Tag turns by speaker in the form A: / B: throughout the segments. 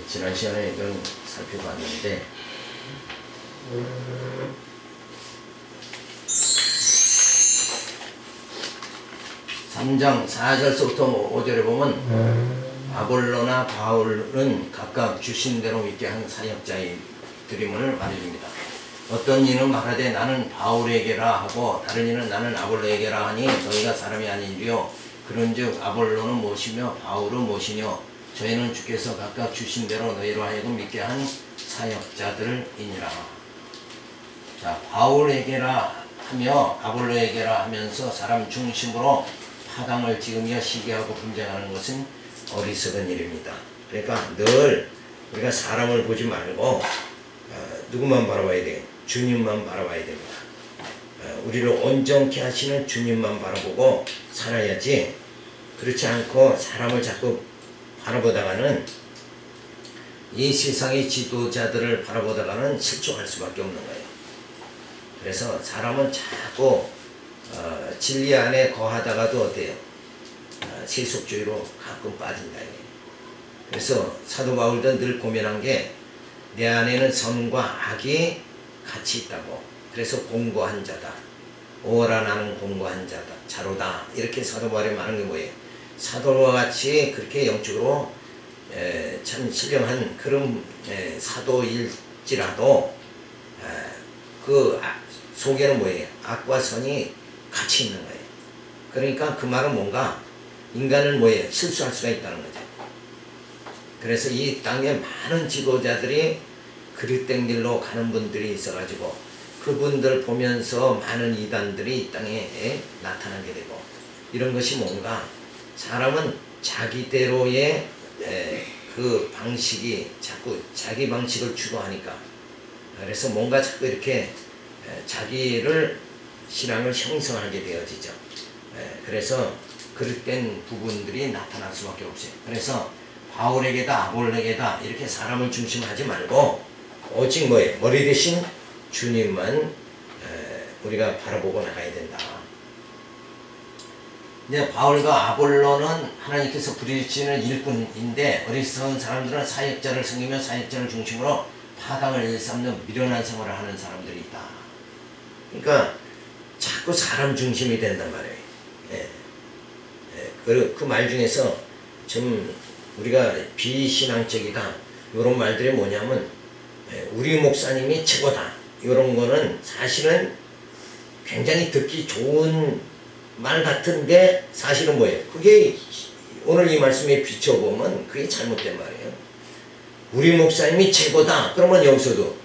A: 지난 시간에 좀 살펴봤는데 삼 장 4절부터 5절에 보면 아볼로나 바울은 각각 주신 대로 믿게 한 사역자의 드림을 말해줍니다. 어떤 이는 말하되 나는 바울에게라 하고 다른 이는 나는 아볼로에게라 하니 너희가 사람이 아니리요 그런즉 아볼로는 무엇이며 바울은 무엇이뇨 저희는 주께서 각각 주신 대로 너희로 하여금 믿게 한 사역자들이니라. 자, 바울에게라 하며 아볼로에게라 하면서 사람 중심으로 파당을 지으며 시기하고 분쟁하는 것은 어리석은 일입니다. 그러니까 늘 우리가 사람을 보지 말고 누구만 바라봐야 돼요? 주님만 바라봐야 됩니다. 우리를 온전케 하시는 주님만 바라보고 살아야지, 그렇지 않고 사람을 자꾸 바라보다가는 이 세상의 지도자들을 바라보다가는 실족할 수밖에 없는 거예요. 그래서 사람은 자꾸 진리 안에 거하다가도 어때요? 세속주의로 가끔 빠진다. 그래서 사도 바울도 늘 고민한 게 내 안에는 선과 악이 같이 있다고. 그래서 공고한 자다. 오라 나는 공고한 자다. 자로다. 이렇게 사도 바울이 말하는 게 뭐예요? 사도와 같이 그렇게 영적으로 참 신령한 그런 사도일지라도 그 속에는 뭐예요? 악과 선이 같이 있는 거예요. 그러니까 그 말은 뭔가 인간은 뭐예요? 실수할 수가 있다는 거죠. 그래서 이 땅에 많은 지도자들이 그릇된 길로 가는 분들이 있어가지고 그분들 보면서 많은 이단들이 이 땅에 나타나게 되고, 이런 것이 뭔가 사람은 자기대로의 그 방식이 자꾸 자기 방식을 주도하니까, 그래서 뭔가 자꾸 이렇게 자기를 신앙을 형성하게 되어지죠. 그래서 그릇된 부분들이 나타날 수밖에 없어요. 그래서 바울에게다 아볼로에게다 이렇게 사람을 중심하지 말고 오직 뭐예요? 머리 대신 주님만 우리가 바라보고 나가야 된다. 근데 바울과 아볼로는 하나님께서 부르시는 일꾼인데 어리석은 사람들은 사역자를 섬기며 사역자를 중심으로 파당을 일삼는 미련한 생활을 하는 사람들이 있다. 그러니까 자꾸 사람 중심이 된단 말이에요. 그 말 중에서 좀 우리가 비신앙적이다 이런 말들이 뭐냐면 우리 목사님이 최고다 이런 거는 사실은 굉장히 듣기 좋은 말 같은데 사실은 뭐예요? 그게 오늘 이 말씀에 비춰보면 그게 잘못된 말이에요. 우리 목사님이 최고다 그러면 여기서도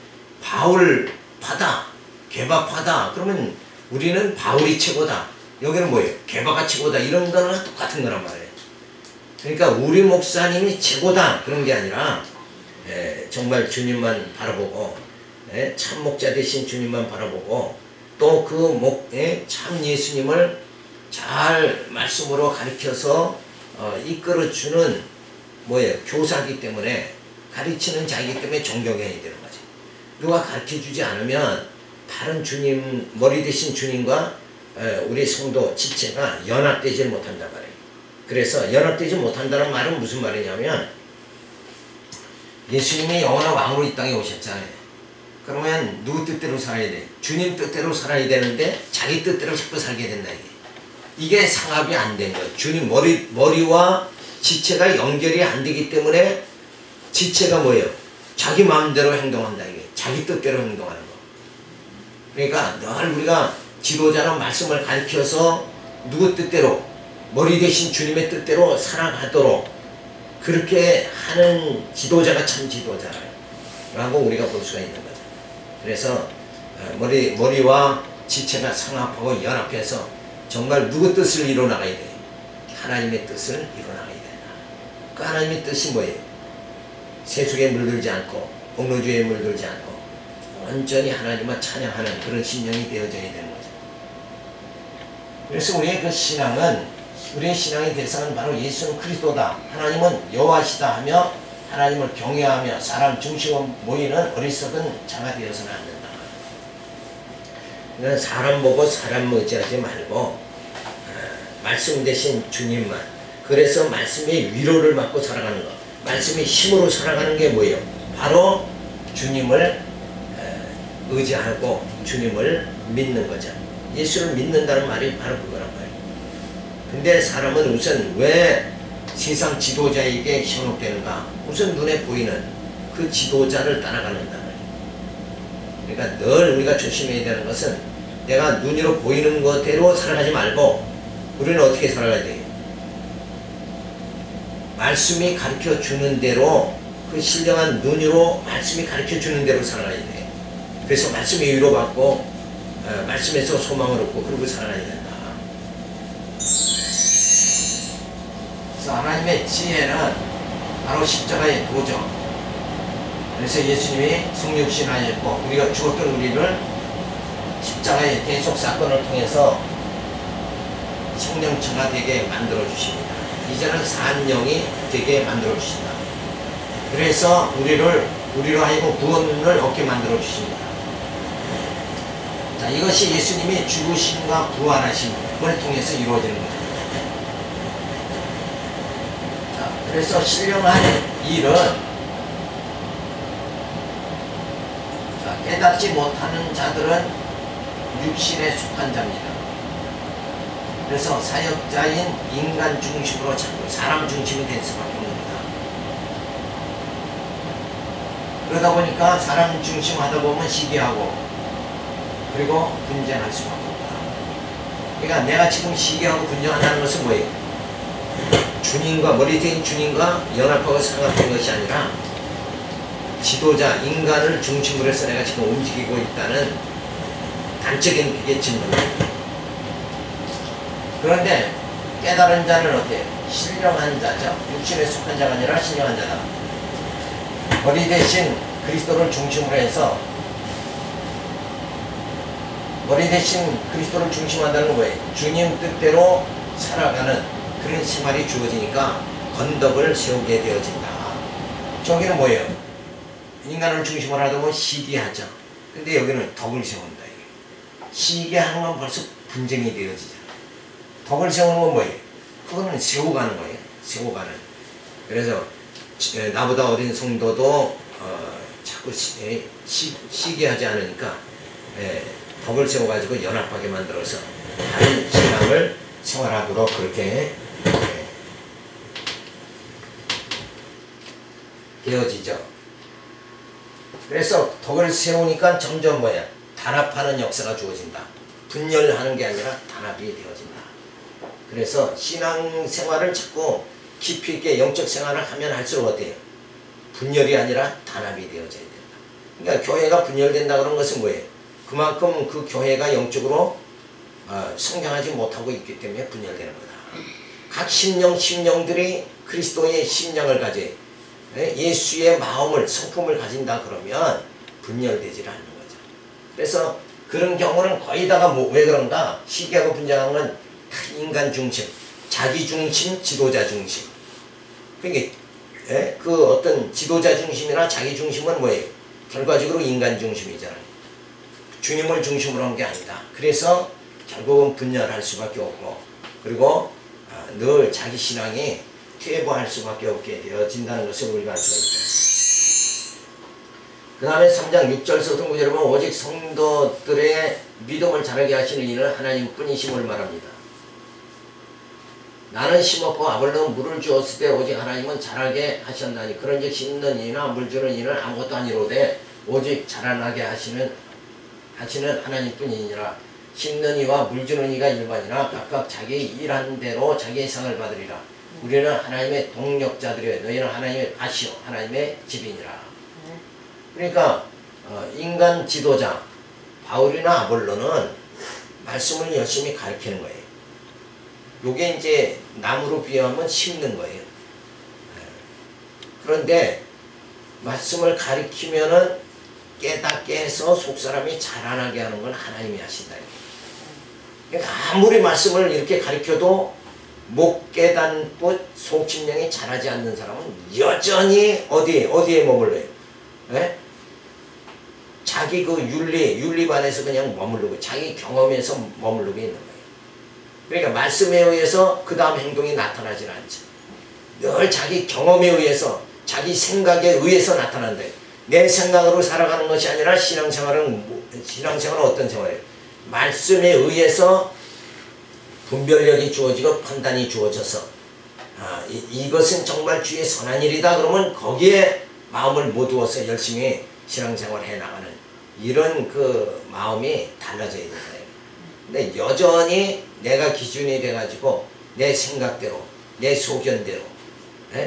A: 바울파다 개바파다 그러면 우리는 바울이 최고다, 여기는 뭐예요? 개바가 최고다, 이런 거는 똑같은 거란 말이에요. 그러니까 우리 목사님이 최고다 그런 게 아니라 정말 주님만 바라보고 참 목자 되신 주님만 바라보고 또 그 참 예수님을 잘 말씀으로 가르쳐서 이끌어주는 뭐예요? 교사이기 때문에, 가르치는 자이기 때문에 존경해야 되는 거지. 누가 가르쳐주지 않으면 다른 주님, 머리 대신 주님과 우리 성도 지체가 연합되지 못한단 말이에요. 그래서 연합되지 못한다는 말은 무슨 말이냐면 예수님이 영원한 왕으로 이 땅에 오셨잖아요. 그러면 누구 뜻대로 살아야 돼? 주님 뜻대로 살아야 되는데 자기 뜻대로 자꾸 살게 된다. 이게 상합이 안 된 거예요. 주님 머리와 지체가 연결이 안 되기 때문에 지체가 뭐예요? 자기 마음대로 행동한다. 이게 자기 뜻대로 행동하는 거. 그러니까 늘 우리가 지도자는 말씀을 가르쳐서 누구 뜻대로, 머리 대신 주님의 뜻대로 살아가도록 그렇게 하는 지도자가 참 지도자라고 우리가 볼 수가 있는 거죠. 그래서 머리와 지체가 상합하고 연합해서 정말 누구 뜻을 이뤄나가야 돼요? 하나님의 뜻을 이뤄나가야 된다. 그 하나님의 뜻이 뭐예요? 세속에 물들지 않고 공로주의에 물들지 않고 완전히 하나님을 찬양하는 그런 신령이 되어져야 되는 거죠. 그래서 우리의 그 신앙은, 우리의 신앙의 대상은 바로 예수 그리스도다. 하나님은 여호와시다 하며 하나님을 경외하며 사람 중심으로 모이는 어리석은 자가 되어서는 안 된다. 그러니까 사람 보고 사람 의지하지 말고 말씀 대신 주님만, 그래서 말씀의 위로를 받고 살아가는 것. 말씀의 힘으로 살아가는 게 뭐예요? 바로 주님을 의지하고 주님을 믿는 거죠. 예수를 믿는다는 말이 바로 그거란 말이에요. 근데 사람은 우선 왜 세상 지도자에게 현혹되는가? 우선 눈에 보이는 그 지도자를 따라가는다 말이에요. 그러니까 늘 우리가 조심해야 되는 것은 내가 눈으로 보이는 것대로 살아가지 말고 우리는 어떻게 살아가야 돼요? 말씀이 가르쳐 주는 대로 그 신령한 눈으로 말씀이 가르쳐 주는 대로 살아가야 돼요. 그래서 말씀에 위로받고 말씀에서 소망을 얻고 그러고 살아가야 된다. 그래서 하나님의 지혜는 바로 십자가의 도죠. 그래서 예수님이 성육신하였고 우리가 죽었던 우리를 십자가의 대속 사건을 통해서 성령체가 되게 만들어 주십니다. 이제는 산 영이 되게 만들어 주신다. 그래서 우리로 하여금 구원을 얻게 만들어 주십니다. 자, 이것이 예수님이 죽으심과 부활하심을 통해서 이루어지는 거죠. 자, 그래서 신령한 일은 깨닫지 못하는 자들은 육신에 속한 자입니다. 그래서 사역자인 인간 중심으로 자꾸 사람 중심이 될 수밖에 없습니다. 그러다 보니까 사람 중심 하다 보면 시기하고 그리고 분쟁할 수밖에 없다. 그러니까 내가 지금 시기하고 분쟁한다는 것은 뭐예요? 주님과 머리 대인 주님과 연합하고 상합된 것이 아니라 지도자 인간을 중심으로 해서 내가 지금 움직이고 있다는 단적인 그게 증거입니다. 그런데 깨달은 자는 어때요? 신령한 자죠. 육신에 속한 자가 아니라 신령한 자다. 머리 대신 그리스도를 중심으로 해서 머리 대신 그리스도를 중심한다는 건 뭐예요? 주님 뜻대로 살아가는 그런 생활이 주어지니까 건덕을 세우게 되어진다. 저기는 뭐예요? 인간을 중심으로 하다 보면 시기하죠. 근데 여기는 덕을 세운다. 시기하는 건 벌써 분쟁이 되어지죠. 덕을 세우는 건 뭐예요? 그거는 세워가는 거예요. 세워가는. 그래서 나보다 어린 성도도 자꾸 시기하지 않으니까 덕을 세워가지고 연합하게 만들어서 다른 신앙을 생활하도록 그렇게 되어지죠. 그래서 덕을 세우니까 점점 뭐야? 단합하는 역사가 주어진다. 분열하는 게 아니라 단합이 되어진다. 그래서 신앙생활을 자꾸 깊이 있게 영적 생활을 하면 할수록 어때요? 분열이 아니라 단합이 되어져야 된다. 그러니까 교회가 분열된다 그런 것은 뭐예요? 그만큼 그 교회가 영적으로 성장하지 못하고 있기 때문에 분열되는 거다. 각 심령들이 그리스도의 심령을 가져 예수의 마음을 성품을 가진다 그러면 분열되지 않는 거죠. 그래서 그런 경우는 거의 다가 왜 그런가? 시기하고 분쟁한 건 인간 중심, 자기 중심, 지도자 중심. 그러니까 그 어떤 지도자 중심이나 자기 중심은 뭐예요? 결과적으로 인간 중심이잖아요. 주님을 중심으로 한 게 아니다. 그래서 결국은 분열할 수밖에 없고 그리고 늘 자기 신앙이 퇴보할 수밖에 없게 되어진다는 것을 우리가 알 수가 있죠. 그 다음에 3장 6절부터 9절에 보면 오직 성도들의 믿음을 자라게 하시는 이는 하나님 뿐이심을 말합니다. 나는 심었고 아볼로는 물을 주었을 때 오직 하나님은 자라게 하셨나니 그런즉 심는 이나 물 주는 이는 아무것도 아니로되 오직 자라나게 하시는 하나님뿐이니라. 심는 이와 물 주는 이가 일반이나 각각 자기 일한 대로 자기의 상을 받으리라. 우리는 하나님의 동력자들이여 너희는 하나님의 밭이요 하나님의 집이니라. 그러니까 인간 지도자 바울이나 아볼로는 말씀을 열심히 가르치는 거예요. 요게 이제 나무로 비유하면 심는 거예요. 그런데 말씀을 가르치면은 깨닫게 해서 속사람이 자라나게 하는 건 하나님이 하신다. 그러니까 아무리 말씀을 이렇게 가르쳐도 못 깨닫고 속심령이 자라지 않는 사람은 여전히 어디에 머물러요? 네? 자기 그 윤리관에서 그냥 머무르고 자기 경험에서 머무르고 있는 거예요. 그러니까 말씀에 의해서 그 다음 행동이 나타나질 않죠. 늘 자기 경험에 의해서 자기 생각에 의해서 나타난다. 내 생각으로 살아가는 것이 아니라 신앙생활은 어떤 생활이에요? 말씀에 의해서 분별력이 주어지고 판단이 주어져서 이것은 정말 주의 선한 일이다 그러면 거기에 마음을 모두어서 열심히 신앙생활을 해나가는 이런 그 마음이 달라져야 된다. 근데 여전히 내가 기준이 돼가지고 내 생각대로 내 소견대로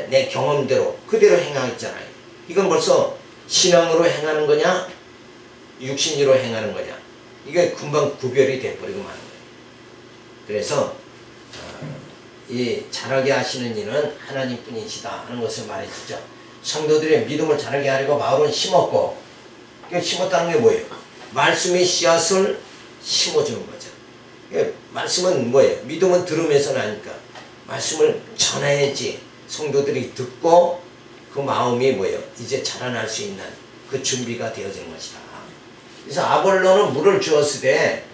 A: 내 경험대로 그대로 행하겠잖아요. 이건 벌써 신앙으로 행하는 거냐 육신으로 행하는 거냐 이게 금방 구별이 돼버리고 마는 거예요. 그래서 이 자라게 하시는 이는 하나님뿐이시다 하는 것을 말해주죠. 성도들의 믿음을 자라게 하려고 바울은 심었고 심었다는 게 뭐예요? 말씀의 씨앗을 심어주는 거죠. 말씀은 뭐예요? 믿음은 들으면서 나니까 말씀을 전해야지 성도들이 듣고 그 마음이 뭐예요? 이제 자라날 수 있는 그 준비가 되어지는 것이다. 그래서 아볼로는 물을 주었을 때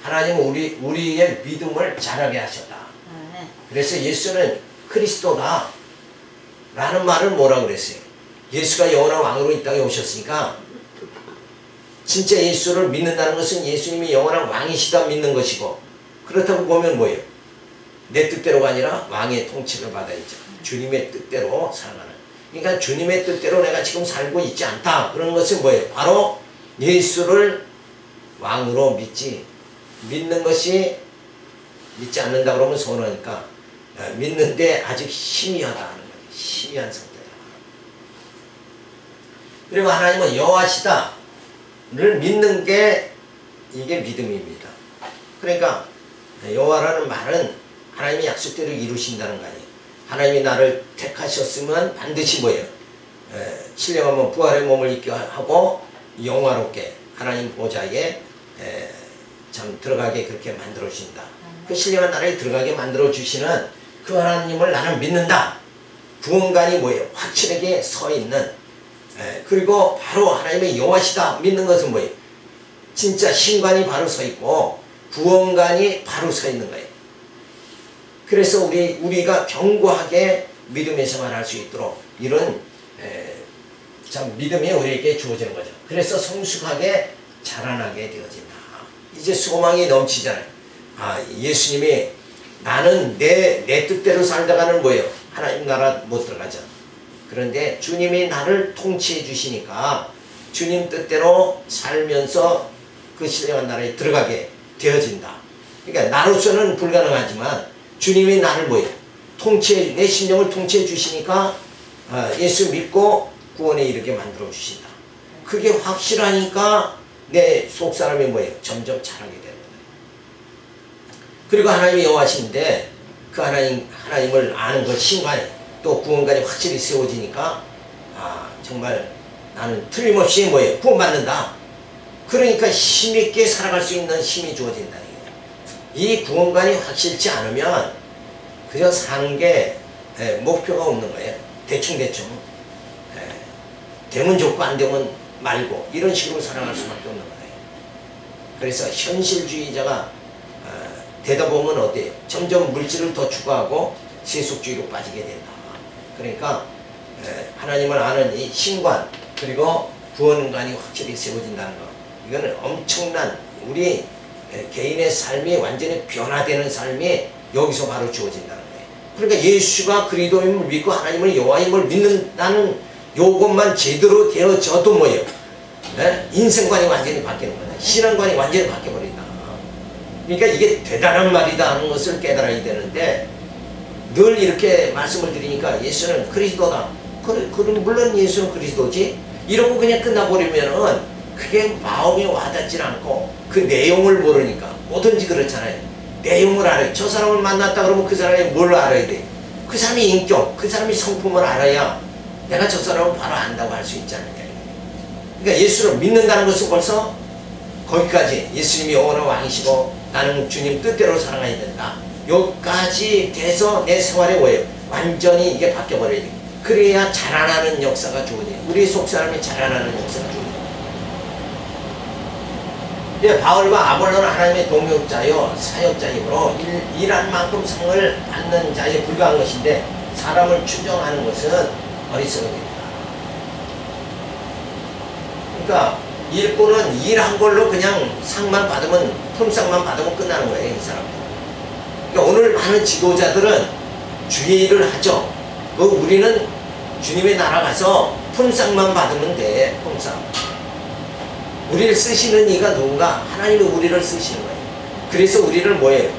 A: 하나님은 우리의 믿음을 자라게 하셨다. 그래서 예수는 그리스도다 라는 말을 뭐라고 그랬어요? 예수가 영원한 왕으로 이 땅에 오셨으니까 진짜 예수를 믿는다는 것은 예수님이 영원한 왕이시다 믿는 것이고 그렇다고 보면 뭐예요? 내 뜻대로가 아니라 왕의 통치를 받아야죠. 주님의 뜻대로 살아가는. 그러니까 주님의 뜻대로 내가 지금 살고 있지 않다. 그런 것은 뭐예요? 바로 예수를 왕으로 믿는 것이 믿지 않는다 그러면 서운하니까 믿는데 아직 희미하다 하는 거예요. 희미한 상태다. 그리고 하나님은 여호와시다를 믿는 게 이게 믿음입니다. 그러니까 여호와라는 말은 하나님의 약속대로 이루신다는 거 아니에요. 하나님이 나를 택하셨으면 반드시 뭐예요? 신령하면 부활의 몸을 입게 하고 영화롭게 하나님 보좌에 참 들어가게 그렇게 만들어 주신다. 그 신령한 나라에 들어가게 만들어 주시는 그 하나님을 나는 믿는다. 구원관이 뭐예요? 확실하게 서 있는 그리고 바로 하나님의 여호와시다 믿는 것은 뭐예요? 진짜 신관이 바로 서 있고 구원관이 바로 서 있는 거예요. 그래서 우리가 견고하게 믿음의 생활할 수 있도록 이런 참 믿음이 우리에게 주어지는 거죠. 그래서 성숙하게 자라나게 되어진다. 이제 소망이 넘치잖아요. 예수님이 나는 내 뜻대로 살다가는 뭐예요? 하나님 나라 못 들어가죠. 그런데 주님이 나를 통치해 주시니까 주님 뜻대로 살면서 그 신령한 나라에 들어가게 되어진다. 그러니까 나로서는 불가능하지만 주님이 나를 뭐예요? 내 심령을 통치해 주시니까 예수 믿고 구원에 이르게 만들어 주신다. 그게 확실하니까 내 속사람이 뭐예요? 점점 자라게 되는 거예요. 그리고 하나님이 여호와신데 그 하나님을 아는 것 신관 또 구원관이 확실히 세워지니까 정말 나는 틀림없이 뭐예요? 구원받는다. 그러니까 힘있게 살아갈 수 있는 힘이 주어진다. 이 구원관이 확실치 않으면 그저 사는 게 목표가 없는 거예요. 대충대충 되면 좋고 안 되면 말고 이런 식으로 살아갈 수밖에 없는 거예요. 그래서 현실주의자가 되다 보면 어때요? 점점 물질을 더 추구하고 세속주의로 빠지게 된다. 그러니까 하나님을 아는 이 신관 그리고 구원관이 확실히 세워진다는 거 이거는 엄청난 우리 개인의 삶이 완전히 변화되는 삶이 여기서 바로 주어진다는 거예요. 그러니까 예수가 그리스도임을 믿고 하나님을 여호와임을 믿는다는 요것만 제대로 되어져도 뭐예요? 인생관이 완전히 바뀌는 거예요. 신앙관이 완전히 바뀌어버린다. 그러니까 이게 대단한 말이다 하는 것을 깨달아야 되는데 늘 이렇게 말씀을 드리니까 예수는 그리스도다. 물론 예수는 그리스도지. 이러고 그냥 끝나버리면은 그게 마음에 와닿질 않고 그 내용을 모르니까 뭐든지 그렇잖아요. 내용을 알아요. 저 사람을 만났다 그러면 그 사람이 뭘 알아야 돼? 그 사람의 인격, 그 사람의 성품을 알아야 내가 저 사람을 바로 안다고 할 수 있지 않느냐. 그러니까 예수를 믿는다는 것은 벌써 거기까지 예수님이 영원한 왕이시고 나는 주님 뜻대로 살아가야 된다. 여기까지 돼서 내 생활에 뭐예요? 완전히 이게 바뀌어버려야 돼. 그래야 자라나는 역사가 주어져요. 우리 속사람이 자라나는 역사가 주어져요. 바울과 아볼로는 하나님의 동역자요 사역자이므로 일한 만큼 상을 받는 자에 불과한 것인데 사람을 추정하는 것은 어리석음입니다. 그러니까 일꾼은 일한 걸로 그냥 상만 받으면, 품삯만 받으면 끝나는 거예요, 이 사람들. 그러니까 오늘 많은 지도자들은 주의 일을 하죠. 우리는 주님의 나라 가서 품삯만 받으면 돼, 품삯. 우리를 쓰시는 이가 누군가? 하나님이 우리를 쓰시는 거예요. 그래서 우리를 뭐예요?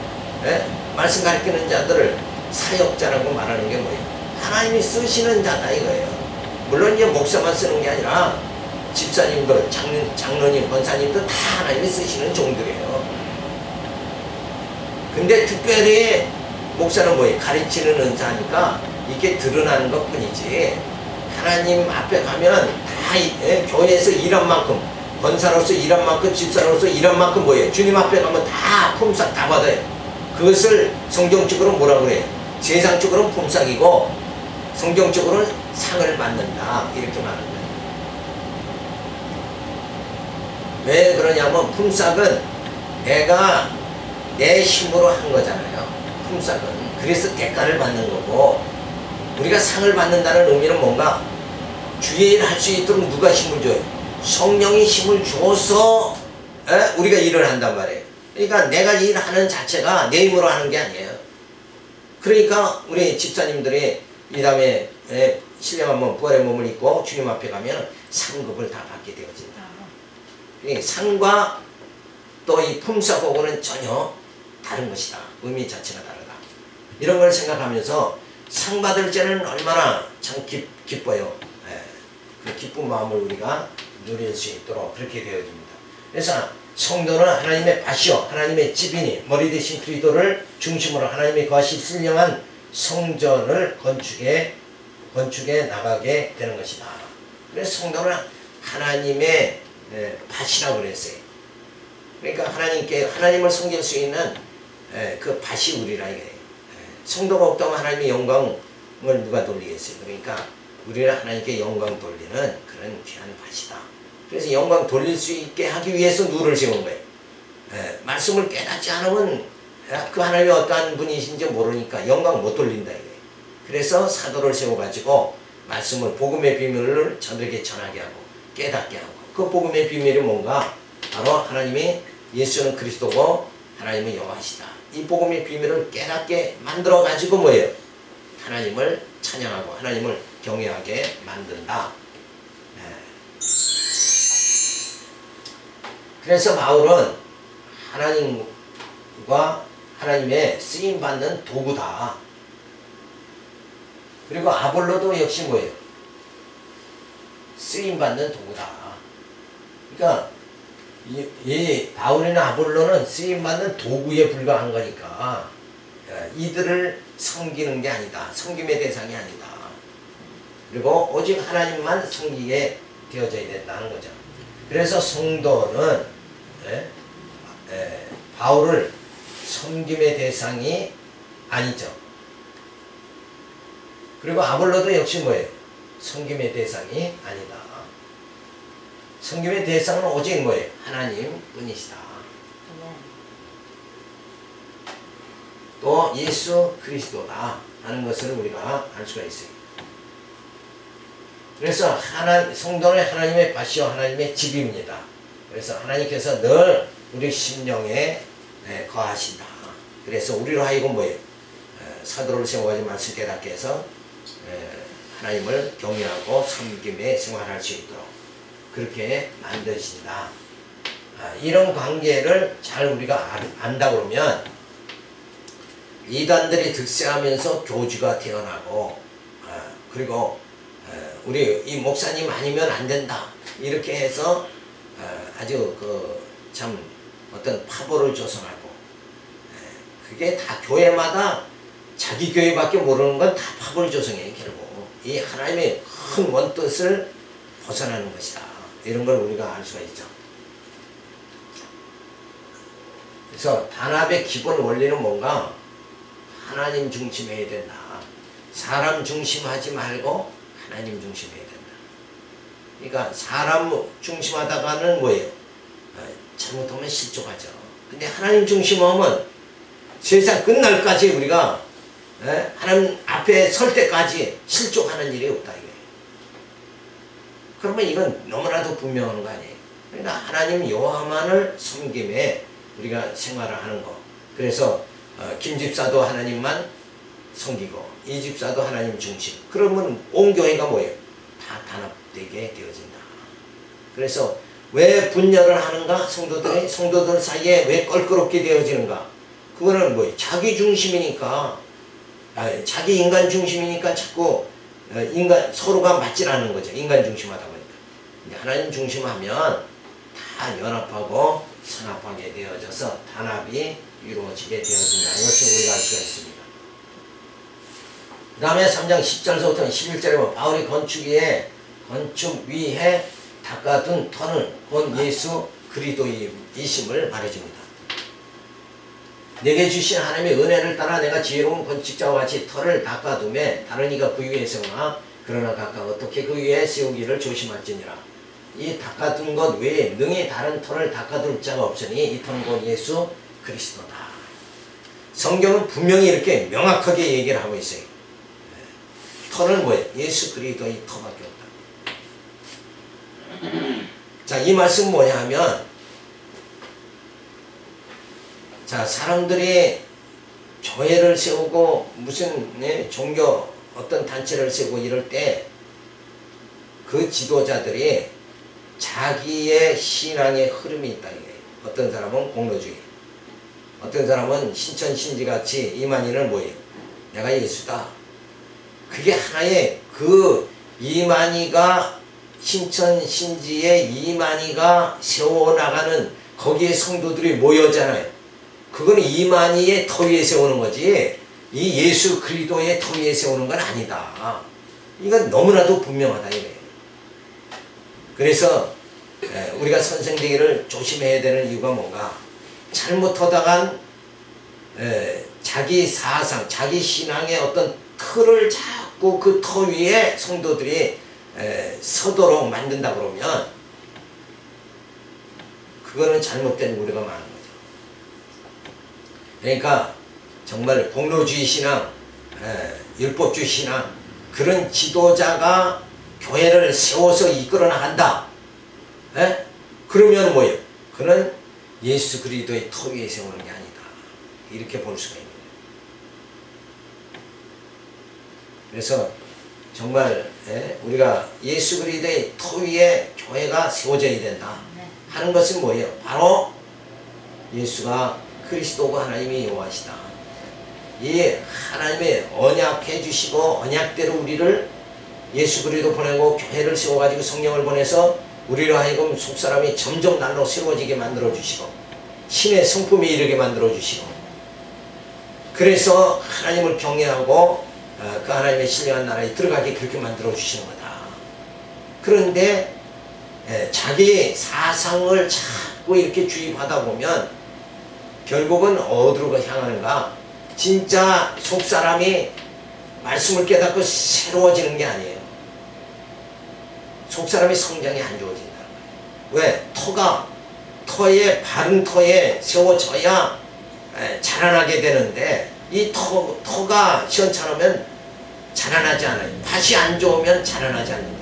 A: 예? 말씀 가르치는 자들을 사역자라고 말하는 게 뭐예요? 하나님이 쓰시는 자다 이거예요. 물론 이제 목사만 쓰는 게 아니라 집사님들, 장로님, 권사님들 다 하나님이 쓰시는 종들이에요. 근데 특별히 목사는 뭐예요? 가르치는 은사니까 이게 드러나는 것 뿐이지, 하나님 앞에 가면 다 교회에서 일한 만큼, 권사로서 일한 만큼, 집사로서 일한 만큼 뭐예요? 주님 앞에 가면 다 품삯 다 받아요. 그것을 성경적으로 뭐라고 그래요? 세상적으로는 품삯이고 성경적으로는 상을 받는다, 이렇게 말합니다. 왜 그러냐면 품삯은 내가 내 힘으로 한 거잖아요. 품삯은. 그래서 대가를 받는 거고, 우리가 상을 받는다는 의미는 뭔가? 주의 일을 할 수 있도록 누가 힘을 줘요? 성령이 힘을 줘서 우리가 일을 한단 말이에요. 그러니까 내가 일하는 자체가 내 힘으로 하는 게 아니에요. 그러니까 우리 집사님들이 이 다음에 신령한 몸, 부활의 몸을 입고 주님 앞에 가면 상급을 다 받게 되어진다. 상과 또 이 품삯하고는 전혀 다른 것이다. 의미 자체가 다르다. 이런 걸 생각하면서 상 받을 때는 얼마나 참 기뻐요. 그 기쁜 마음을 우리가 누릴 수 있도록 그렇게 되어집니다. 그래서 성도는 하나님의 밭이요, 하나님의 집이니 머리 대신 그리스도를 중심으로 하나님의 거하실 신령한 성전을 건축해 나가게 되는 것이다. 그래서 성도는 하나님의 밭이라고 그랬어요. 그러니까 하나님을 섬길 수 있는 그 밭이 우리라 이거예요. 성도가 없다면 하나님의 영광을 누가 돌리겠어요? 그러니까 우리를 하나님께 영광 돌리는 그런 귀한 밭이다. 그래서 영광 돌릴 수 있게 하기 위해서 누구를 세운 거예요? 말씀을 깨닫지 않으면 그 하나님이 어떠한 분이신지 모르니까 영광 못 돌린다 이거예요. 그래서 사도를 세워가지고 말씀을, 복음의 비밀을 저들에게 전하게 하고 깨닫게 하고, 그 복음의 비밀이 뭔가? 바로 하나님이 예수는 그리스도고 하나님은 여호와시다. 이 복음의 비밀을 깨닫게 만들어가지고 뭐예요? 하나님을 찬양하고 하나님을 경외하게 만든다. 그래서 바울은 하나님과 하나님의 쓰임받는 도구다. 그리고 아볼로도 역시 뭐예요? 쓰임받는 도구다. 그러니까 이 바울이나 아볼로는 쓰임받는 도구에 불과한 거니까 이들을 섬기는 게 아니다. 섬김의 대상이 아니다. 그리고 오직 하나님만 섬기게 되어져야 된다는 거죠. 그래서 성도는 바울을 섬김의 대상이 아니죠. 그리고 아볼로도 역시 뭐예요? 섬김의 대상이 아니다. 섬김의 대상은 오직 뭐예요? 하나님 뿐이시다. 또 예수 그리스도다 하는 것을 우리가 알 수가 있어요. 그래서 성도는 하나님의 밭이요 하나님의 집입니다. 그래서 하나님께서 늘 우리 심령에 거하신다. 그래서 우리로 하여금 뭐예요? 사도를 세워가지고 말씀 깨닫게 해서 하나님을 경외하고 섬김에 생활할 수 있도록 그렇게 만드신다. 이런 관계를 잘 우리가 안다 그러면 이단들이 득세하면서 교주가 태어나고 그리고 우리 이 목사님 아니면 안 된다 이렇게 해서 아주 참 어떤 파벌을 조성하고 그게 다 교회마다 자기 교회밖에 모르는 건 다 파벌 조성이에요. 결국 이 하나님의 큰 원뜻을 벗어나는 것이다. 이런 걸 우리가 알 수가 있죠. 그래서 단합의 기본 원리는 뭔가? 하나님 중심해야 된다. 사람 중심하지 말고 하나님 중심해야 된다. 그러니까 사람 중심하다가는 뭐예요? 잘못하면 실족하죠. 근데 하나님 중심하면 세상 끝날까지 우리가 하나님 앞에 설 때까지 실족하는 일이 없다 이거예요. 그러면 이건 너무나도 분명한 거 아니에요. 그러니까 하나님 여호와만을 섬김에 우리가 생활을 하는 거. 그래서 김 집사도 하나님만 섬기고 이 집사도 하나님 중심. 그러면 온 교회가 뭐예요? 다 단합되게 되어진다. 그래서 왜 분열을 하는가? 성도들 사이에 왜 껄끄럽게 되어지는가? 그거는 뭐예요? 자기 중심이니까, 자기 인간 중심이니까 자꾸 서로가 맞질 않는 거죠. 인간 중심하다 보니까. 근데 하나님 중심하면 다 연합하고 선합하게 되어져서 단합이 이루어지게 되어진다는 것을 우리가 알 수가 있습니다. 그 다음에 3장 10절부터 11절에 보면 바울이 건축 위에 닦아둔 터는 곧 예수 그리스도이심을 말해줍니다. 내게 주신 하나님의 은혜를 따라 내가 지혜로운 건축자와 같이 터를 닦아두매 다른 이가 그 위에 세우나 그러나 각각 어떻게 그 위에 세우기를 조심할지니라. 이 닦아둔 것 외에 능히 다른 터를 닦아둘 자가 없으니 이 터는 곧 예수 그리스도다. 성경은 분명히 이렇게 명확하게 얘기를 하고 있어요. 터는 뭐예요? 예수 그리스도의 터밖에 없다. 자, 이 말씀은 뭐냐 하면, 자, 사람들이 교회를 세우고 무슨 종교 어떤 단체를 세우고 이럴 때 그 지도자들이 자기의 신앙의 흐름이 있다 이거예요. 어떤 사람은 공로주의, 어떤 사람은 신천신지같이 이만희는 뭐예요? 내가 예수다. 그게 하나의 그 이만희가 신천신지의 이만희가 세워나가는 거기에 성도들이 모여잖아요. 그거는 이만희의 터 위에 세우는 거지 이 예수 그리스도의 터 위에 세우는 건 아니다. 이건 너무나도 분명하다 이거예요. 그래서 우리가 선생되기를 조심해야 되는 이유가 뭔가, 잘못하다간 자기 사상, 자기 신앙의 어떤 틀을 자꾸 그 터 위에 성도들이 서도록 만든다 그러면 그거는 잘못된 우려가 많은 거죠. 그러니까 정말 공로주의 신앙, 율법주의 신앙, 그런 지도자가 교회를 세워서 이끌어 나간다. 그러면 뭐예요? 그는 예수 그리스도의 터 위에 세우는 게 아니다. 이렇게 볼 수가 있는 거예요. 그래서 정말 우리가 예수 그리스도의 터 위에 교회가 세워져야 된다 하는 것은 뭐예요? 바로 예수가 그리스도고 하나님이 여호와시다. 이 하나님의 언약해 주시고 언약대로 우리를 예수 그리스도 보내고 교회를 세워가지고 성령을 보내서 우리로 하여금 속사람이 점점 날로 새로워지게 만들어 주시고 신의 성품에 이르게 만들어 주시고, 그래서 하나님을 경외하고 그 하나님의 신령한 나라에 들어가게 그렇게 만들어 주시는 거다. 그런데 자기 사상을 자꾸 이렇게 주입하다 보면 결국은 어디로 향하는가? 진짜 속사람이 말씀을 깨닫고 새로워지는 게 아니에요. 속사람이 성장이 안 좋아진다는 거예요. 왜? 바른 터에 세워져야 자라나게 되는데 이 터가 시원찮으면 자라나지 않아요. 밭이 안 좋으면 자라나지 않는 거예요.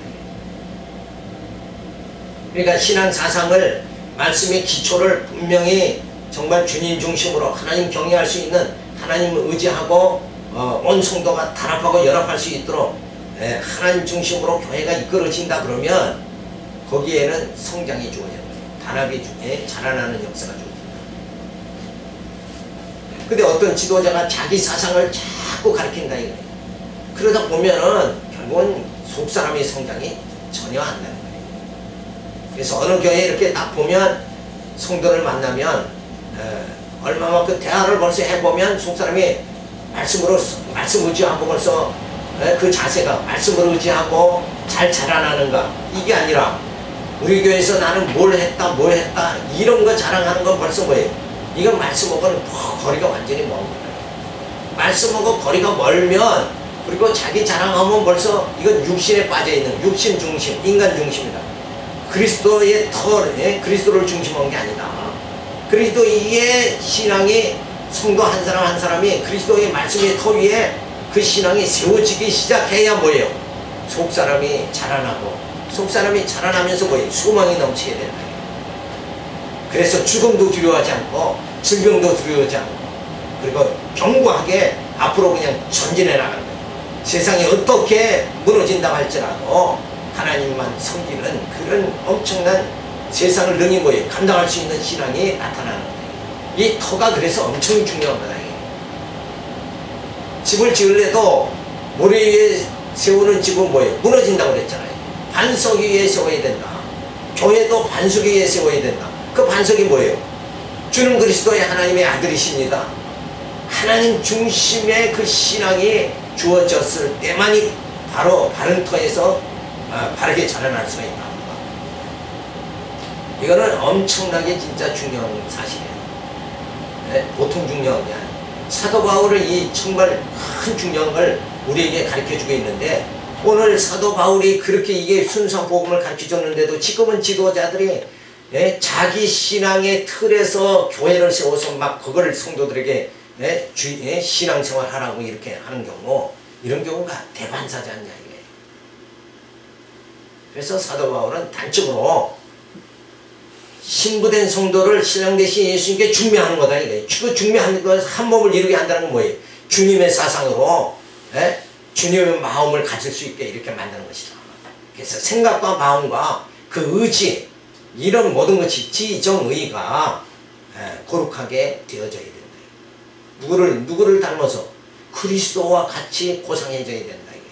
A: 그러니까 신앙 사상을, 말씀의 기초를 분명히 정말 주님 중심으로 하나님 경외할 수 있는, 하나님을 의지하고 온 성도가 단합하고 연합할 수 있도록 하나님 중심으로 교회가 이끌어진다 그러면 거기에는 성장이 주어지는 거예요. 단합이 자라나는 역사가 주어진다. 근데 어떤 지도자가 자기 사상을 자꾸 가르친다 이거예요. 그러다 보면은 결국은 속사람의 성장이 전혀 안 나는 거예요. 그래서 어느 교회에 이렇게 딱 보면 성도를 만나면 얼마만큼 대화를 벌써 해보면 속사람이 말씀 의지하고 벌써 그 자세가 말씀을 의지하고 잘 자라나는가, 이게 아니라 우리 교회에서 나는 뭘 했다 이런 거 자랑하는 건 벌써 뭐예요? 이건 말씀하고는 거리가 완전히 먼 거예요. 말씀하고 거리가 멀면, 그리고 자기 자랑하면 벌써 이건 육신에 빠져있는, 육신 중심, 인간 중심이다. 그리스도의 터에 그리스도를 중심한 게 아니다. 그리스도의 신앙이, 성도 한 사람 한 사람이 그리스도의 말씀의 터 위에 그 신앙이 세워지기 시작해야 뭐예요? 속사람이 자라나고 속사람이 자라나면서 뭐예요? 소망이 넘치게 된다. 그래서 죽음도 두려워하지 않고 질병도 두려워하지 않고 그리고 견고하게 앞으로 그냥 전진해 나가는 거예요. 세상이 어떻게 무너진다고 할지라도 하나님만 섬기는 그런 엄청난 세상을 능히 뭐예요? 감당할 수 있는 신앙이 나타나는 거예요. 이 터가 그래서 엄청 중요한 거다. 집을 지을래도 모래 위에 세우는 집은 뭐예요? 무너진다고 그랬잖아요. 반석 위에 세워야 된다. 교회도 반석 위에 세워야 된다. 그 반석이 뭐예요? 주는 그리스도의 하나님의 아들이십니다. 하나님 중심의 그 신앙이 주어졌을 때만이 바로 바른 터에서 바르게 자라날 수가 있다. 이거는 엄청나게 진짜 중요한 사실이에요. 네? 보통 중요한 게 아니에요. 사도 바울은 이 정말 큰 중요한 걸 우리에게 가르쳐주고 있는데 오늘 사도 바울이 그렇게 이게 순수한 복음을 가르쳐줬는데도 지금은 지도자들이 자기 신앙의 틀에서 교회를 세워서 막 그걸 성도들에게 신앙생활 하라고 이렇게 하는 경우 이런 경우가 대반사지 않냐 이게. 그래서 사도 바울은 단적으로 신부된 성도를 신랑 대신 예수님께 중매하는 거다 이게. 그 중매하는 거 한 몸을 이루게 한다는 건 뭐예요? 주님의 사상으로 주님의 마음을 가질 수 있게 이렇게 만드는 것이다. 그래서 생각과 마음과 그 의지 이런 모든 것이 지정의가 거룩하게 되어져야 된다. 누구를 닮아서 그리스도와 같이 고상해져야 된다. 이게.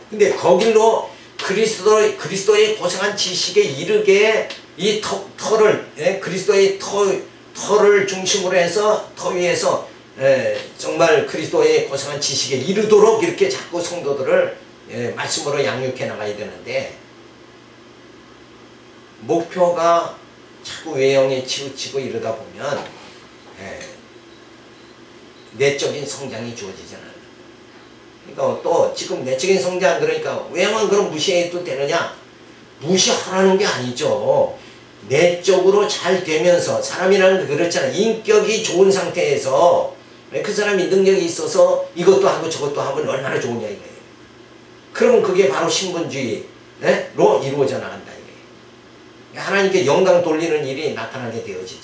A: 근데 거길로 그리스도의 고상한 지식에 이르게 이 터를 그리스도의 터를 중심으로 해서 터 위에서 정말 그리스도의 고상한 지식에 이르도록 이렇게 자꾸 성도들을 말씀으로 양육해 나가야 되는데 목표가 자꾸 외형에 치우치고 이러다 보면 내적인 성장이 주어지지 않아요. 그러니까 또 지금 내적인 성장 그러니까 외형은 그럼 무시해도 되느냐? 무시하라는 게 아니죠. 내적으로 잘 되면서 사람이라는 게 그렇잖아요. 인격이 좋은 상태에서 그 사람이 능력이 있어서 이것도 하고 저것도 하면 얼마나 좋으냐 이거예요. 그러면 그게 바로 신분주의로 이루어져 나간다 이거예요. 하나님께 영광 돌리는 일이 나타나게 되어지죠.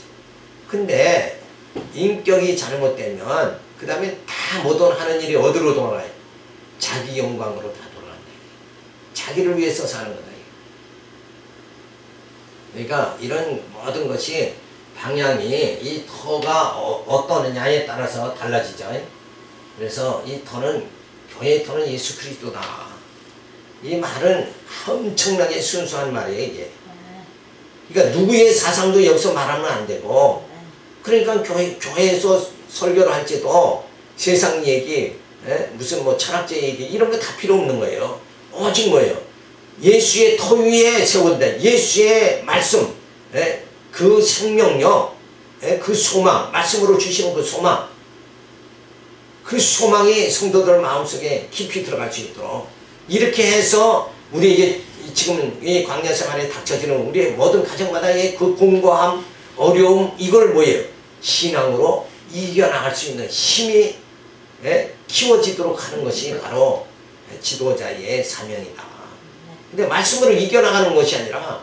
A: 근데 인격이 잘못되면 그 다음에 다 모든 하는 일이 어디로 돌아가요? 자기 영광으로 다 돌아간다. 자기를 위해서 사는 거다. 그러니까 이런 모든 것이 방향이 이 터가 어떠느냐에 따라서 달라지죠. 그래서 이 터는 교회의 터는 예수 그리스도다. 이 말은 엄청나게 순수한 말이에요. 이게. 그러니까 누구의 사상도 여기서 말하면 안 되고 그러니까 교회에서 설교를 할지도 세상 얘기 무슨 뭐 철학제 얘기 이런 거 다 필요 없는 거예요. 오직 뭐예요? 예수의 터 위에 세운다. 예수의 말씀, 그 생명력, 그 소망, 말씀으로 주시는 그 소망, 그 소망이 성도들 마음속에 깊이 들어갈 수 있도록 이렇게 해서 우리에게 지금 이 광야 생활에 닥쳐지는 우리의 모든 가정마다의 그 공고함, 어려움 이걸 뭐예요? 신앙으로 이겨나갈 수 있는 힘이 키워지도록 하는 것이 바로 지도자의 사명이다. 근데 말씀으로 이겨나가는 것이 아니라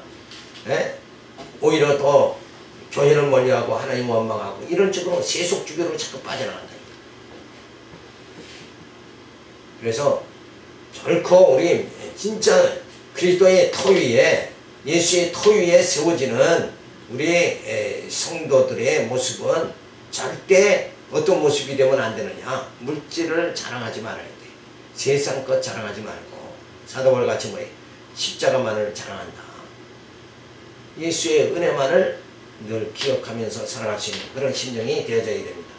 A: 오히려 더 교회를 멀리하고 하나님 원망하고 이런 쪽으로 세속주교로 자꾸 빠져나간다. 그래서 결코 우리 진짜 그리스도의 터 위에 예수의 터 위에 세워지는 우리 성도들의 모습은 절대 어떤 모습이 되면 안 되느냐. 물질을 자랑하지 말아야 돼. 세상 것 자랑하지 말고 사도 바울 같이 뭐예요? 십자가만을 자랑한다. 예수의 은혜만을 늘 기억하면서 살아갈 수 있는 그런 심령이 되어져야 됩니다.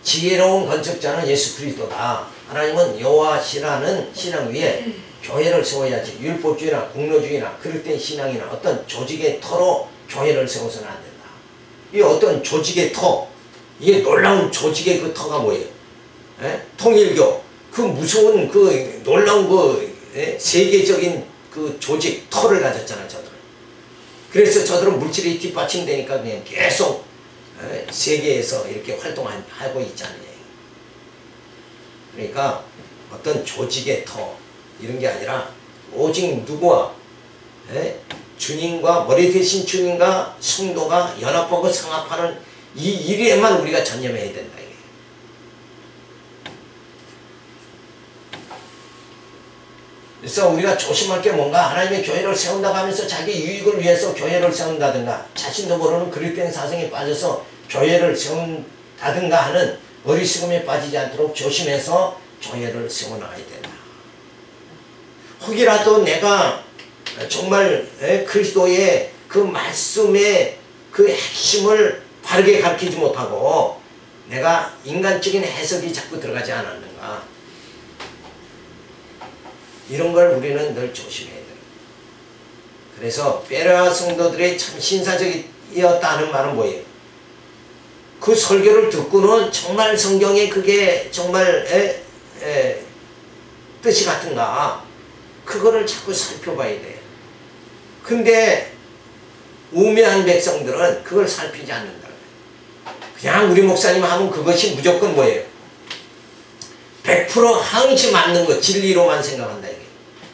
A: 지혜로운 건축자는 예수 그리스도다. 하나님은 여호와시라는 신앙 위에 교회를 세워야지 율법주의나 공로주의나 그릇된 신앙이나 어떤 조직의 터로 교회를 세워서는 안 된다. 이 어떤 조직의 터, 이게 놀라운 조직의 그 터가 뭐예요? 통일교, 그 무서운 그 놀라운 그 세계적인 그 조직 터를 가졌잖아 저들은. 그래서 저들은 물질이 뒷받침되니까 그냥 계속 세계에서 이렇게 활동하고 있잖아요. 그러니까 어떤 조직의 터 이런 게 아니라 오직 누구와? 주님과 머리 대신 주님과 성도가 연합하고 상합하는 이 일에만 우리가 전념해야 된다. 이게. 그래서 우리가 조심할 게 뭔가 하나님의 교회를 세운다고 하면서 자기 유익을 위해서 교회를 세운다든가 자신도 모르는 그릇된 사정에 빠져서 교회를 세운다든가 하는 어리석음에 빠지지 않도록 조심해서 교회를 세워나가야 된다. 혹이라도 내가 정말 그리스도의 그 말씀의 그 핵심을 바르게 가르치지 못하고 내가 인간적인 해석이 자꾸 들어가지 않았는가, 이런 걸 우리는 늘 조심해야 돼요. 그래서 베레아 성도들의 참 신사적이었다는 말은 뭐예요? 그 설교를 듣고는 정말 성경에 그게 정말 뜻이 같은가, 그거를 자꾸 살펴봐야 돼요. 근데 우매한 백성들은 그걸 살피지 않는다. 그냥 우리 목사님 하면 그것이 무조건 뭐예요? 100% 항시 맞는 것, 진리로만 생각한다. 이게.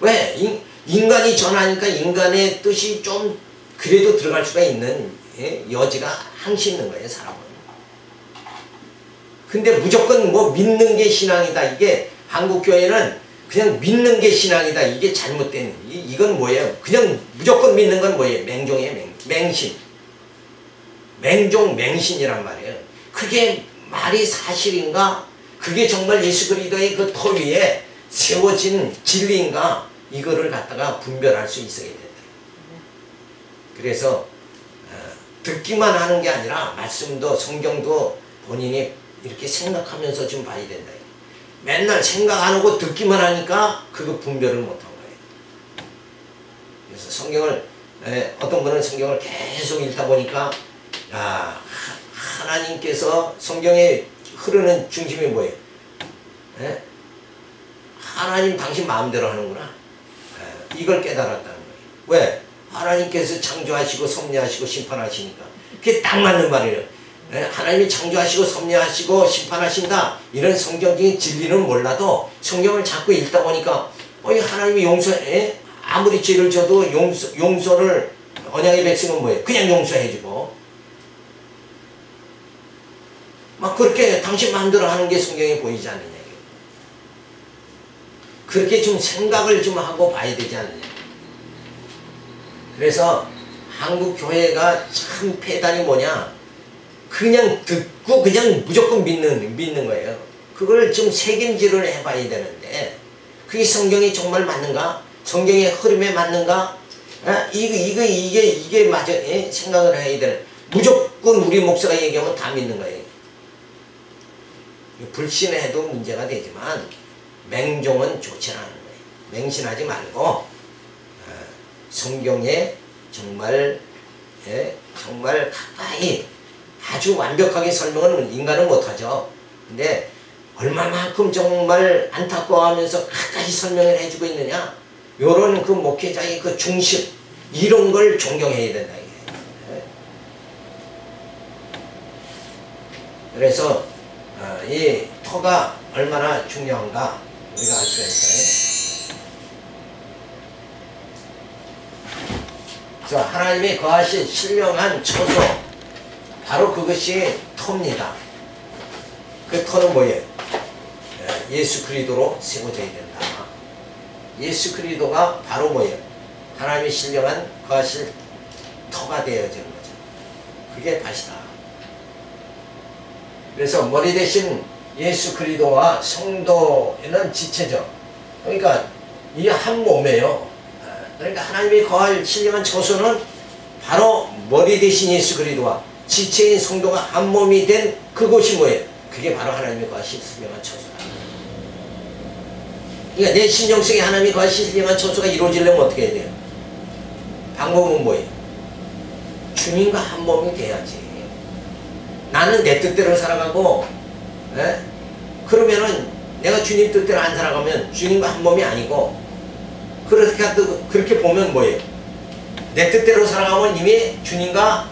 A: 왜? 인간이 전하니까 인간의 뜻이 좀 그래도 들어갈 수가 있는 여지가 항시 있는 거예요, 사람은. 근데 무조건 뭐 믿는 게 신앙이다. 이게 한국교회는 그냥 믿는 게 신앙이다. 이게 잘못된, 이건 뭐예요? 그냥 무조건 믿는 건 뭐예요? 맹종이에요, 맹신. 맹종, 맹신이란 말이에요. 그게 말이 사실인가? 그게 정말 예수 그리스도의 그 터 위에 세워진 진리인가? 이거를 갖다가 분별할 수 있어야 된다. 그래서 듣기만 하는 게 아니라 말씀도 성경도 본인이 이렇게 생각하면서 좀 봐야 된다. 맨날 생각 안 하고 듣기만 하니까 그거 분별을 못한 거예요. 그래서 성경을 어떤 분은 성경을 계속 읽다 보니까 하나님께서 성경에 흐르는 중심이 뭐예요? 하나님 당신 마음대로 하는구나. 이걸 깨달았다는 거예요. 왜? 하나님께서 창조하시고 섭리하시고 심판하시니까. 그게 딱 맞는 말이에요. 하나님이 창조하시고 섭리하시고 심판하신다. 이런 성경적인 진리는 몰라도 성경을 자꾸 읽다 보니까 하나님이 아무리 죄를 져도 용서를 언약의 백성은 뭐예요? 그냥 용서해주고 막 그렇게 당신 마음대로 하는 게 성경에 보이지 않느냐. 그렇게 좀 생각을 좀 하고 봐야 되지 않느냐. 그래서 한국 교회가 참 폐단이 뭐냐, 그냥 듣고 그냥 무조건 믿는 거예요. 그걸 좀 책임질을 해봐야 되는데 그게 성경이 정말 맞는가? 성경의 흐름에 맞는가? 이게 맞아. 생각을 해야 되는. 무조건 우리 목사가 얘기하면 다 믿는 거예요. 불신해도 문제가 되지만 맹종은 좋지 않은 거예요. 맹신하지 말고 성경에 정말 가까이 아주 완벽하게 설명은 인간은 못하죠. 근데 얼마만큼 정말 안타까워하면서 가까이 설명을 해주고 있느냐, 요런 그 목회자의 그 중심, 이런 걸 존경해야 된다. 이게. 그래서 이 터가 얼마나 중요한가 우리가 알 수가 있어요. 그래서 하나님이 거하신 신령한 처소, 바로 그것이 터입니다. 그 터는 뭐예요? 예수 그리스도로 세워져야 된다. 예수 그리스도가 바로 뭐예요? 하나님의 신령한 거하실 터가 되어지는 거죠. 그게 밭이다. 그래서 머리 대신 예수 그리스도와 성도에는 지체죠. 그러니까 이 한 몸이에요. 그러니까 하나님이 거할 신령한 처소는 바로 머리 대신 예수 그리스도와 지체인 성도가 한 몸이 된 그곳이 뭐예요? 그게 바로 하나님이 거하신 신령한 처소다. 그러니까 내 신령 속에 하나님이 거하신 신령한 처소가 이루어지려면 어떻게 해야 돼요? 방법은 뭐예요? 주님과 한 몸이 돼야지. 나는 내 뜻대로 살아가고, 그러면은 내가 주님 뜻대로 안 살아가면 주님과 한 몸이 아니고, 그렇게 보면 뭐예요? 내 뜻대로 살아가면 이미 주님과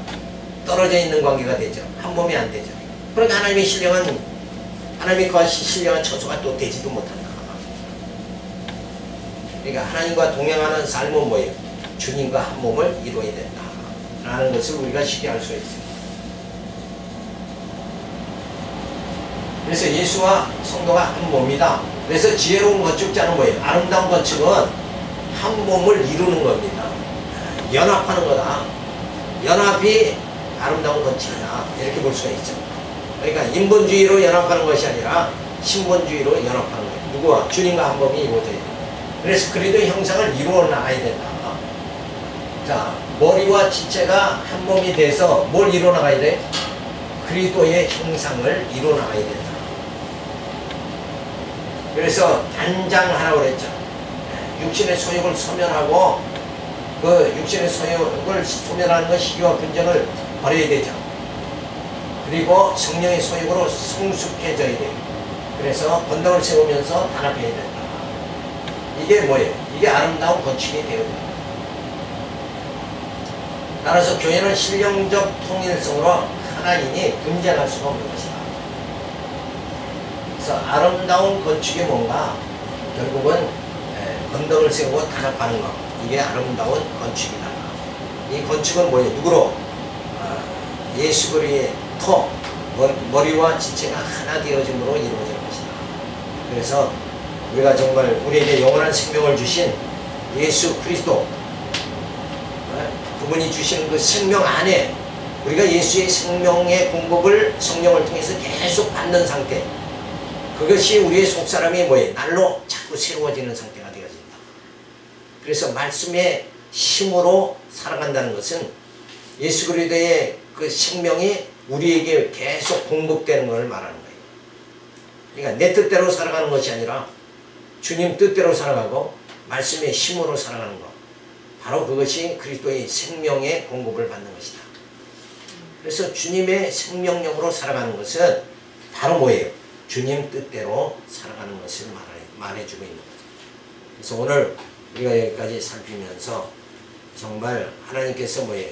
A: 떨어져 있는 관계가 되죠. 한 몸이 안 되죠. 그러니까 하나님이 거하신 신령한 처소가 또 되지도 못한다. 그러니까 하나님과 동행하는 삶은 뭐예요? 주님과 한 몸을 이루어야 된다 라는 것을 우리가 쉽게 알 수가 있습니다. 그래서 예수와 성도가 한 몸이다. 그래서 지혜로운 건축자는 뭐예요? 아름다운 건축은 한 몸을 이루는 겁니다. 연합하는 거다. 연합이 아름다운 건축이다. 이렇게 볼 수가 있죠. 그러니까 인본주의로 연합하는 것이 아니라 신본주의로 연합하는 거예요. 누구와? 주님과 한 몸이 이루어져야 돼요. 그래서 그리스도의 형상을 이루어 나가야 된다. 자, 머리와 지체가 한 몸이 돼서 뭘 이루어 나가야 돼? 그리스도의 형상을 이루어 나가야 된다. 그래서 단장하라고 그랬죠. 육신의 소욕을 소멸하고 그 육신의 소욕을 소멸하는 것 시기와 분쟁을 버려야 되죠. 그리고 성령의 소욕으로 성숙해져야 돼요. 그래서 건덕을 세우면서 단합해야 된다. 이게 뭐예요? 이게 아름다운 건축이 되어야 돼요. 따라서 교회는 신령적 통일성으로 하나이니 분쟁할 수가 없는 것이다. 그래서 아름다운 건축이 뭔가? 결국은 건덕을 세우고 단합하는 것. 이게 아름다운 건축이다. 이 건축은 뭐예요? 누구로? 예수 그리스도의 터, 머리와 지체가 하나 되어짐으로 이루어지는 것이다. 그래서 우리가 정말 우리에게 영원한 생명을 주신 예수 그리스도, 그분이 주신 그 생명 안에 우리가 예수의 생명의 공급을 성령을 통해서 계속 받는 상태, 그것이 우리의 속사람이 뭐예요? 날로 자꾸 새로워지는 상태가 되어진다. 그래서 말씀의 힘으로 살아간다는 것은 예수 그리스도의 그 생명이 우리에게 계속 공급되는 것을 말하는 거예요. 그러니까 내 뜻대로 살아가는 것이 아니라 주님 뜻대로 살아가고 말씀의 힘으로 살아가는 것. 바로 그것이 그리스도의 생명의 공급을 받는 것이다. 그래서 주님의 생명력으로 살아가는 것은 바로 뭐예요? 주님 뜻대로 살아가는 것을 말해주고 있는 거죠. 그래서 오늘 우리가 여기까지 살피면서 정말 하나님께서 뭐예요?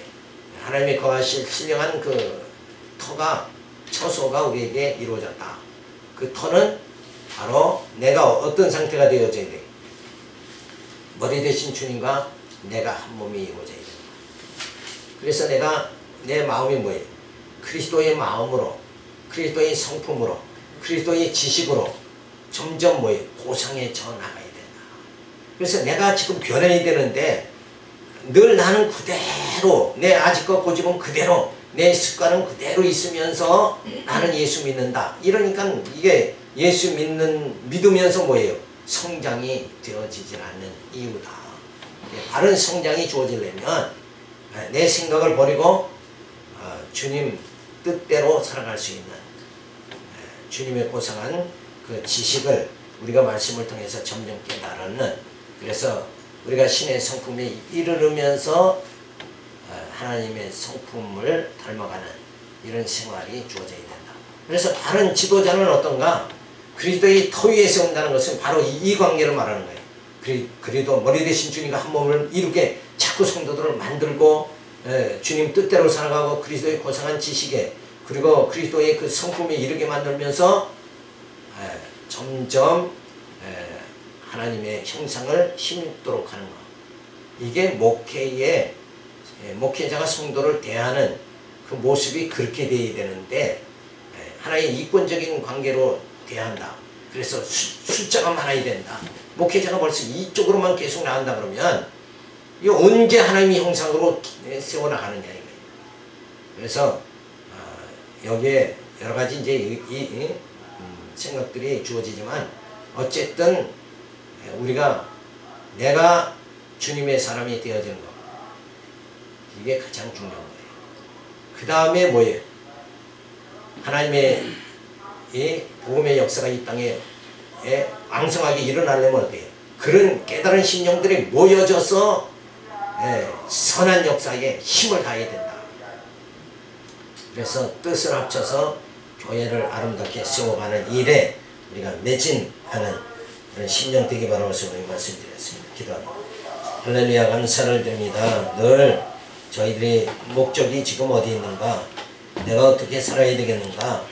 A: 하나님이 거하실 신령한 그 터가, 처소가 우리에게 이루어졌다. 그 터는 바로 내가 어떤 상태가 되어져야 돼? 머리 대신 주님과 내가 한 몸이 이루어져야 된다. 그래서 내가 내 마음이 뭐예요? 그리스도의 마음으로, 그리스도의 성품으로, 그리스도의 지식으로 점점 뭐예요? 고상해져 나가야 된다. 그래서 내가 지금 변해야 되는데 늘 나는 그대로 내 아직과 고집은 그대로 내 습관은 그대로 있으면서 나는 예수 믿는다. 이러니까 이게 예수 믿으면서 뭐예요? 성장이 되어지질 않는 이유다. 바른 성장이 주어지려면 내 생각을 버리고 주님 뜻대로 살아갈 수 있는 주님의 고상한 그 지식을 우리가 말씀을 통해서 점점 깨달는, 그래서 우리가 신의 성품에 이르르면서 하나님의 성품을 닮아가는 이런 생활이 주어져야 된다. 그래서 바른 지도자는 어떤가? 그리스도의 터 위에 세운다는 것은 바로 이 관계를 말하는 거예요. 그리도 머리 대신 주님과 한 몸을 이루게 자꾸 성도들을 만들고 주님 뜻대로 살아가고 그리스도의 고상한 지식에 그리고 그리스도의 그 성품에 이르게 만들면서 점점 하나님의 형상을 힘입도록 하는 것. 이게 목회자가 성도를 대하는 그 모습이 그렇게 되어야 되는데 하나의 이권적인 관계로 대한다. 그래서 숫자가 많아야 된다. 목회자가 벌써 이쪽으로만 계속 나간다 그러면 이거 언제 하나님의 형상으로 세워나가느냐 이거예요. 그래서 여기에 여러 가지 이제 생각들이 주어지지만 어쨌든 우리가 내가 주님의 사람이 되어지는 것, 이게 가장 중요한 거예요. 그 다음에 뭐예요? 하나님의 이 복음의 역사가 이 땅에 왕성하게 일어나려면 어때요? 그런 깨달은 심령들이 모여져서 선한 역사에 힘을 다해야 된다. 그래서 뜻을 합쳐서 교회를 아름답게 세워가는 일에 우리가 매진하는 그런 심령 되기 바라면서 오늘 말씀드렸습니다. 기도합니다. 할렐루야, 감사를 드립니다. 늘 저희들의 목적이 지금 어디 있는가, 내가 어떻게 살아야 되겠는가,